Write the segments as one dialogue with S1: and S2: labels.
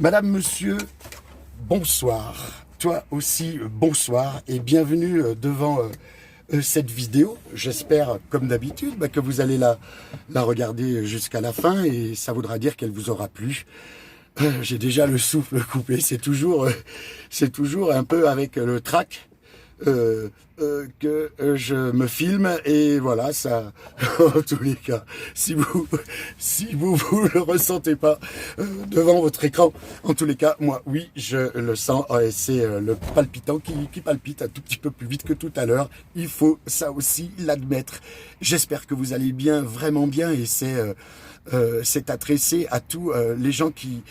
S1: Madame, monsieur, bonsoir. Toi aussi, bonsoir et bienvenue devant cette vidéo. J'espère, comme d'habitude, que vous allez la regarder jusqu'à la fin et ça voudra dire qu'elle vous aura plu. J'ai déjà le souffle coupé, c'est toujours un peu avec le trac que je me filme et voilà, ça, en tous les cas, si vous le ressentez pas devant votre écran, en tous les cas, moi, oui, je le sens et c'est le palpitant qui palpite un tout petit peu plus vite que tout à l'heure. Il faut ça aussi l'admettre. J'espère que vous allez bien, vraiment bien et c'est adressé à tous les gens qui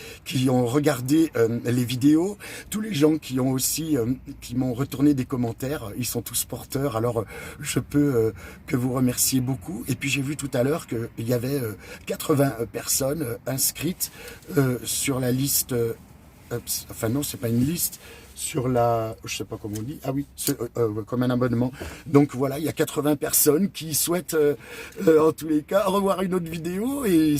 S1: ont regardé les vidéos, tous les gens qui ont aussi qui m'ont retourné des commentaires, ils sont tous porteurs, alors je peux que vous remercier beaucoup. Et puis j'ai vu tout à l'heure qu'il y avait 80 personnes inscrites sur la liste, enfin non, c'est pas une liste, sur la, je sais pas comment on dit, ah oui, comme un abonnement. Donc voilà, il y a 80 personnes qui souhaitent, en tous les cas, revoir une autre vidéo et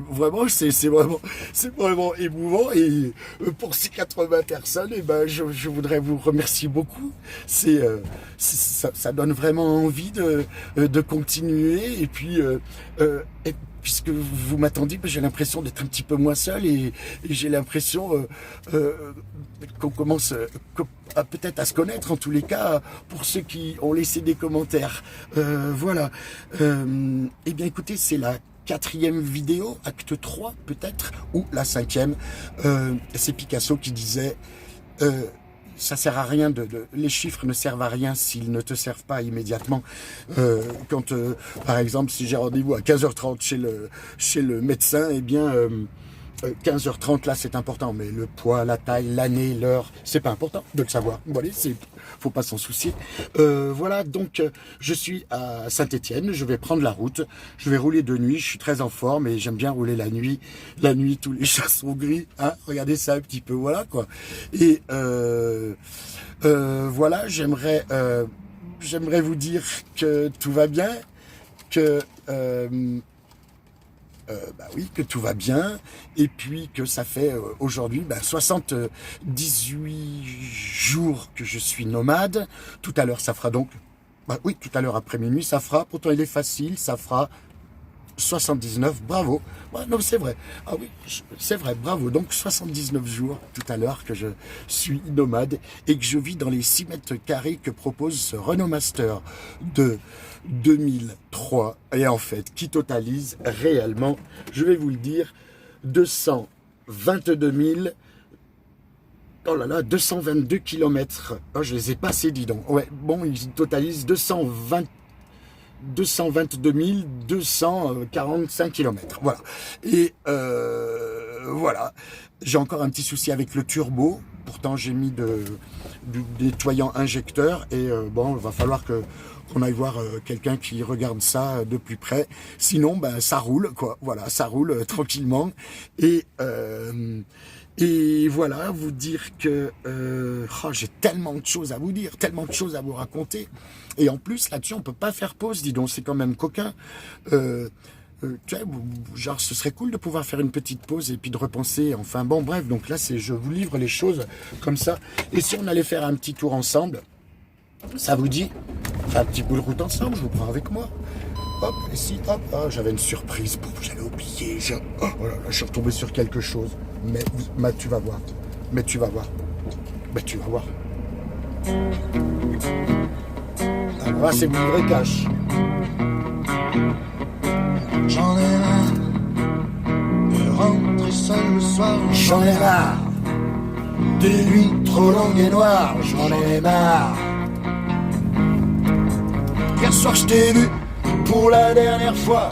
S1: vraiment, c'est vraiment émouvant. Et pour ces 80 personnes, et je voudrais vous remercier beaucoup. Ça donne vraiment envie de continuer et puis puisque vous m'attendiez, j'ai l'impression d'être un petit peu moins seul et j'ai l'impression qu'on commence peut-être à se connaître, en tous les cas, pour ceux qui ont laissé des commentaires. Voilà. Eh bien, écoutez, c'est la 4e vidéo, acte 3 peut-être, ou la 5e. C'est Picasso qui disait... ça sert à rien les chiffres ne servent à rien s'ils ne te servent pas immédiatement. Quand, par exemple, si j'ai rendez-vous à 15h30 chez le médecin, eh bien, 15h30, là, c'est important. Mais le poids, la taille, l'année, l'heure, c'est pas important de le savoir. Voilà, faut pas s'en soucier. Voilà, donc, je suis à Saint-Étienne. Je vais prendre la route. Je vais rouler de nuit. Je suis très en forme et j'aime bien rouler la nuit. La nuit, tous les chats sont gris. Hein, regardez ça un petit peu. Voilà, quoi. Et voilà, j'aimerais vous dire que tout va bien, que oui, que tout va bien, et puis que ça fait aujourd'hui 78 jours que je suis nomade. Tout à l'heure, ça fera donc, oui, tout à l'heure après minuit, ça fera, pourtant il est facile, ça fera 79, bravo. Ouais, non, c'est vrai. Ah oui, c'est vrai, bravo. Donc 79 jours tout à l'heure que je suis nomade et que je vis dans les 6 mètres carrés que propose ce Renault Master de 2003 et en fait qui totalise réellement, je vais vous le dire, 222 000. Oh là là, 222 km. Oh, je les ai passés, dis donc. Ouais, bon, ils totalisent 222 245 km. Voilà. Et voilà. J'ai encore un petit souci avec le turbo. Pourtant, j'ai mis du nettoyant injecteur. Et bon, il va falloir qu'on aille voir quelqu'un qui regarde ça de plus près. Sinon, ça roule, quoi. Voilà, ça roule tranquillement. Et voilà, vous dire que j'ai tellement de choses à vous dire, tellement de choses à vous raconter. Et en plus, là-dessus, on peut pas faire pause, dis donc, c'est quand même coquin. Tu vois, genre, ce serait cool de pouvoir faire une petite pause et puis de repenser. Enfin, bon, bref, donc là, je vous livre les choses comme ça. Et si on allait faire un petit tour ensemble, ça vous dit? On fait un petit bout de route ensemble, je vous prends avec moi. Hop, ici, hop, j'avais une surprise, j'avais oublié, oh là là, je suis retombé sur quelque chose. Mais tu vas voir, tu vas voir. Alors là, c'est mon vrai cash.
S2: J'en ai marre de rentrer seul le soir.
S1: J'en ai marre des nuits trop longues et noires. J'en ai marre. Hier soir, je t'ai vu pour la dernière fois.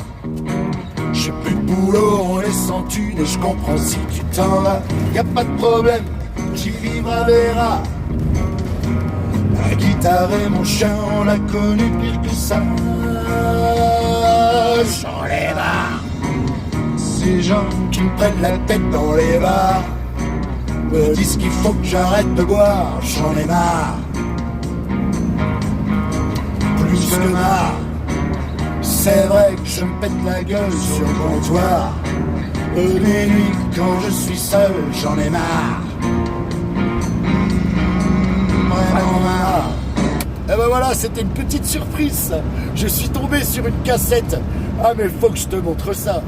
S1: J'ai plus de boulot, on les sent thunes et je comprends si tu t'en vas. Y a pas de problème, j'y vivra verra. La guitare et mon chien, on l'a connu pire que ça. J'en ai marre. Ces gens qui me prennent la tête dans les bars me disent qu'il faut que j'arrête de boire. J'en ai marre. Plus que marre. C'est vrai que je me pète la gueule sur le comptoir. Des nuits quand je suis seul, j'en ai marre. Vraiment marre. Et ben voilà, c'était une petite surprise. Je suis tombé sur une cassette. Ah mais faut que je te montre ça.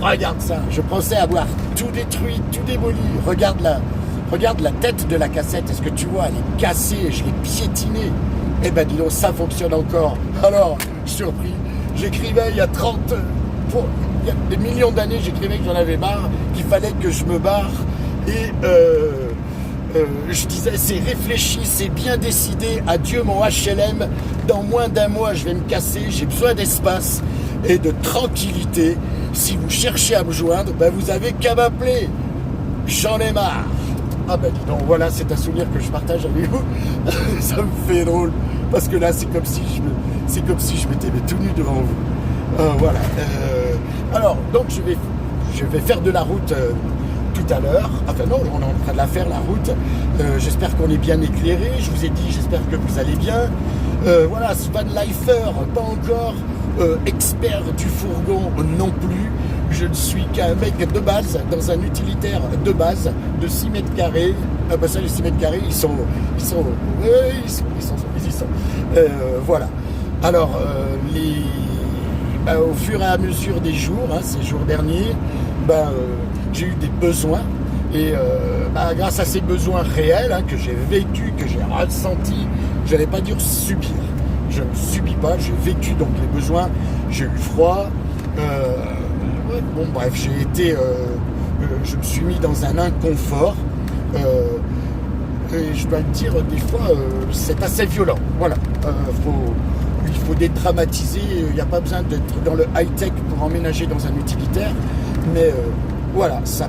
S1: Regarde ça. Je pensais avoir tout détruit, tout démoli. Regarde la tête de la cassette. Est-ce que tu vois, elle est cassée. Je l'ai piétinée. Eh ben dis donc, ça fonctionne encore. Alors, surpris. J'écrivais il y a il y a des millions d'années, j'écrivais que j'en avais marre, qu'il fallait que je me barre. Et je disais, c'est réfléchi, c'est bien décidé. Adieu mon HLM. Dans moins d'un mois, je vais me casser. J'ai besoin d'espace et de tranquillité. Si vous cherchez à me joindre, ben vous avez qu'à m'appeler. J'en ai marre. Ah ben dis donc, voilà, c'est un souvenir que je partage avec vous. Ça me fait drôle. Parce que là, c'est comme si je m'étais tout nu devant vous. Voilà. Alors, donc je vais faire de la route tout à l'heure. Enfin non, on est en train de la faire, la route. J'espère qu'on est bien éclairé. Je vous ai dit, j'espère que vous allez bien. Voilà, Van Lifer, pas encore. Expert du fourgon non plus. Je ne suis qu'un mec de base, dans un utilitaire de base, de 6 mètres carrés. Ah bah ça, les 6 mètres carrés, ils sont. Voilà. Alors, au fur et à mesure des jours, ces jours derniers, j'ai eu des besoins. Et grâce à ces besoins réels que j'ai vécu, que j'ai ressenti, je n'allais pas dire subir. Je ne subis pas, j'ai vécu donc les besoins, j'ai eu froid. Bon bref, j'ai été, je me suis mis dans un inconfort. Et je dois le dire, des fois, c'est assez violent. Voilà, il faut dédramatiser. Il n'y a pas besoin d'être dans le high-tech pour emménager dans un utilitaire. Mais voilà, ça.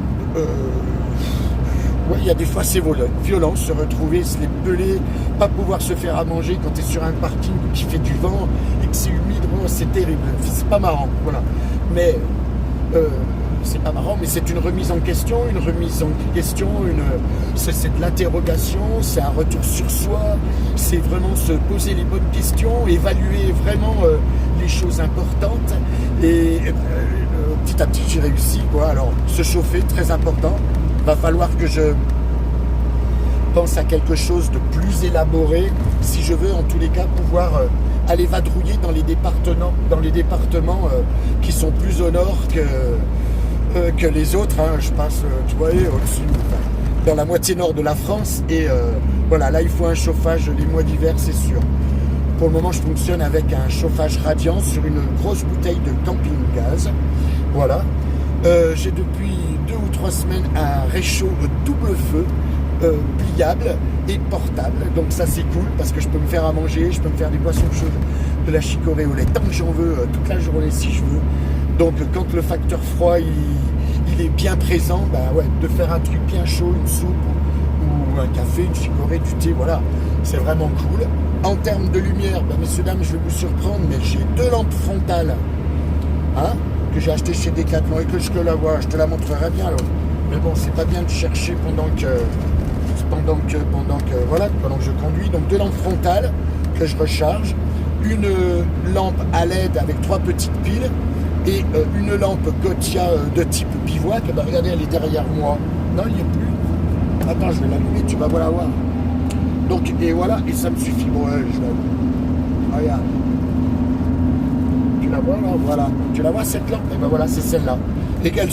S1: Il y a des fois c'est violent, se retrouver, se les peler, pas pouvoir se faire à manger quand tu es sur un parking qui fait du vent et que c'est humide, c'est terrible, c'est pas marrant, voilà. Mais c'est pas marrant, mais c'est une remise en question, c'est de l'interrogation, c'est un retour sur soi, c'est vraiment se poser les bonnes questions, évaluer vraiment les choses importantes et petit à petit j'ai réussi, quoi. Alors se chauffer, très important. Va falloir que je pense à quelque chose de plus élaboré si je veux en tous les cas pouvoir aller vadrouiller dans les départements qui sont plus au nord que les autres. Je passe, tu vois, au-dessus, dans la moitié nord de la France et voilà, là il faut un chauffage les mois d'hiver, c'est sûr. Pour le moment je fonctionne avec un chauffage radiant sur une grosse bouteille de camping-gaz. Voilà. J'ai depuis 2 ou 3 semaines un réchaud double feu pliable et portable, donc ça c'est cool parce que je peux me faire à manger, je peux me faire des boissons chaudes, de la chicorée au lait tant que j'en veux, toute la journée si je veux. Donc quand le facteur froid il est bien présent, de faire un truc bien chaud, une soupe ou un café, une chicorée, du thé, voilà, c'est vraiment cool. En termes de lumière, messieurs dames, je vais vous surprendre, mais j'ai 2 lampes frontales, que j'ai acheté chez Decathlon et que je te la vois, je te la montrerai bien alors. Mais bon, c'est pas bien de chercher pendant que je conduis. Donc 2 lampes frontales que je recharge, une lampe à LED avec 3 petites piles et une lampe Gotia de type bivouac. Regardez, elle est derrière moi. Non, il n'y est plus. Attends, je vais l'allumer, tu vas la voir. Donc, et voilà, et ça me suffit. Bon, je vais... Regarde. Tu la vois là, voilà. Tu la vois cette lampe? Et voilà, c'est celle-là. Et qu'elle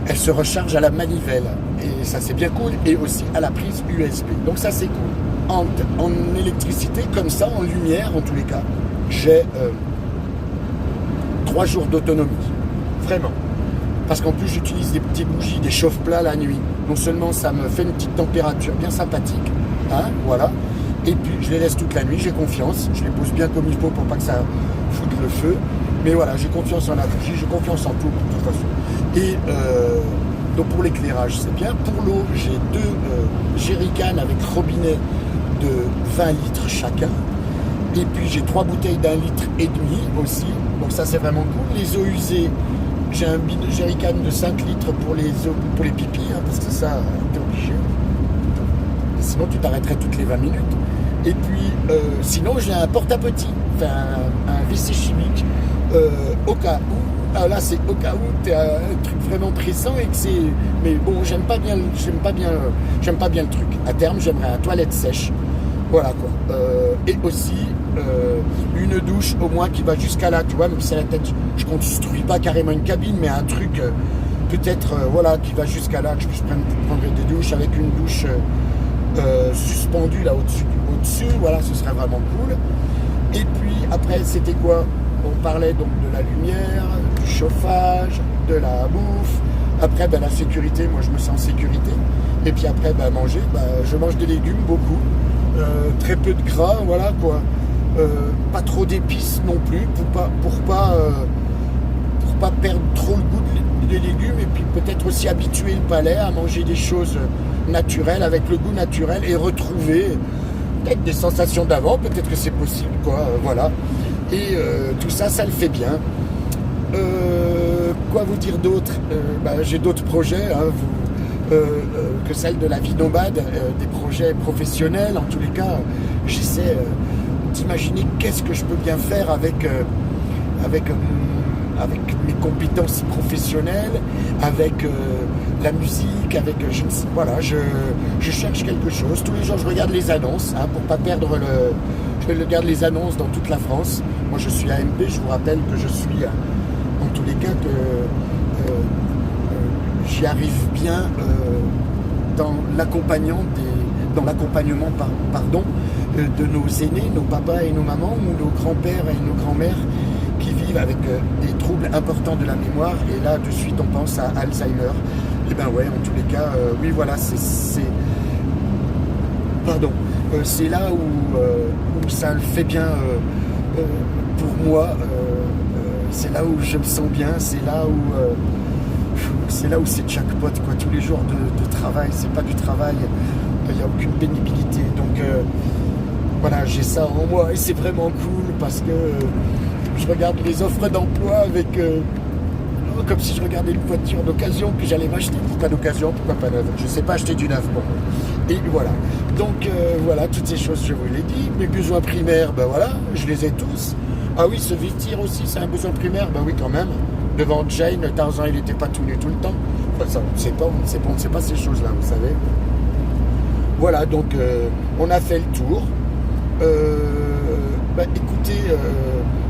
S1: elle se recharge à la manivelle. Et ça c'est bien cool. Et aussi à la prise USB. Donc ça c'est cool. En électricité, comme ça, en lumière, en tous les cas, j'ai 3 jours d'autonomie. Vraiment. Parce qu'en plus j'utilise des petites bougies, des chauffe-plats la nuit. Non seulement ça me fait une petite température bien sympathique. Voilà. Et puis je les laisse toute la nuit, j'ai confiance. Je les pose bien comme il faut pour pas que ça foute le feu. Mais voilà, j'ai confiance en la bougie, j'ai confiance en tout de toute façon. Et donc pour l'éclairage, c'est bien. Pour l'eau, j'ai 2 jerrycans avec robinet de 20 litres chacun. Et puis j'ai 3 bouteilles d'1,5 litre aussi. Donc ça c'est vraiment cool. Les eaux usées, j'ai un jerrycan de 5 litres pour les pipis, parce que ça, t'es obligé. Sinon tu t'arrêterais toutes les 20 minutes. Et puis sinon j'ai un porte-à-petit, enfin un WC chimique au cas où Ah, là, c'est au cas où t'es un truc vraiment pressant et que c'est. Mais bon, j'aime pas bien le truc. À terme, j'aimerais un toilette sèche. Voilà quoi. Et aussi une douche au moins qui va jusqu'à là, tu vois, même si la tête, je construis pas carrément une cabine, mais un truc peut-être voilà qui va jusqu'à là, que je puisse prendre des douches avec une douche suspendue là au-dessus, voilà, ce serait vraiment cool. Et puis après, c'était quoi? On parlait donc de la lumière, du chauffage, de la bouffe. Après, la sécurité, moi je me sens en sécurité. Et puis après, manger, je mange des légumes, beaucoup. Très peu de gras, voilà quoi. Pas trop d'épices non plus, pour pas perdre trop le goût des légumes. Et puis peut-être aussi habituer le palais à manger des choses naturelles, avec le goût naturel, et retrouver peut-être des sensations d'avant. Peut-être que c'est possible, quoi. Voilà. Et tout ça, ça le fait bien. Quoi vous dire d'autre? J'ai d'autres projets, hein, que celle de la vie nomade, des projets professionnels. En tous les cas, j'essaie d'imaginer qu'est-ce que je peux bien faire avec mes compétences professionnelles, avec la musique, avec je cherche quelque chose. Tous les jours, je regarde les annonces, hein, pour pas perdre je regarde les annonces dans toute la France. Moi, je suis AMP. Je vous rappelle que je suis, en tous les cas, que j'y arrive bien dans l'accompagnement de nos aînés, nos papas et nos mamans, ou nos grands-pères et nos grands-mères qui vivent avec des troubles importants de la mémoire. Et là, de suite, on pense à Alzheimer. Et en tous les cas, oui, voilà, c'est là où ça le fait bien pour moi. C'est là où je me sens bien. C'est là où c'est jackpot, quoi. Tous les jours de travail, c'est pas du travail. Il n'y a aucune pénibilité. Donc voilà, j'ai ça en moi et c'est vraiment cool parce que je regarde les offres d'emploi avec comme si je regardais une voiture d'occasion que j'allais m'acheter. Pourquoi d'occasion? Pourquoi pas neuve? Je sais pas acheter du neuf pour moi. Et voilà. Donc voilà, toutes ces choses, je vous l'ai dit. Mes besoins primaires, voilà, je les ai tous. Ah oui, se vêtir aussi, c'est un besoin primaire. Oui, quand même. Devant Jane, Tarzan, il n'était pas tout nu tout le temps. Enfin, ça, on ne sait pas ces choses-là, vous savez. Voilà, donc on a fait le tour. Écoutez,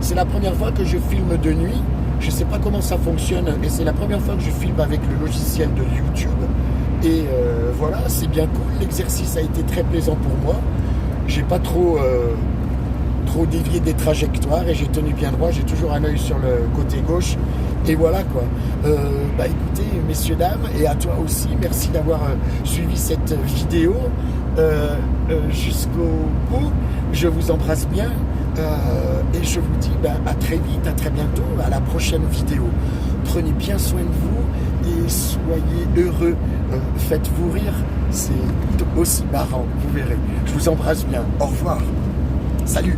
S1: c'est la première fois que je filme de nuit. Je ne sais pas comment ça fonctionne, et c'est la première fois que je filme avec le logiciel de YouTube. Et voilà, c'est bien cool. L'exercice a été très plaisant pour moi. J'ai pas trop dévié des trajectoires et j'ai tenu bien droit. J'ai toujours un œil sur le côté gauche. Et voilà quoi. Écoutez, messieurs, dames, et à toi aussi, merci d'avoir suivi cette vidéo jusqu'au bout. Je vous embrasse bien et je vous dis à très vite, à très bientôt, à la prochaine vidéo. Prenez bien soin de vous et soyez heureux. Faites-vous rire, c'est aussi marrant, vous verrez. Je vous embrasse bien. Au revoir. Salut.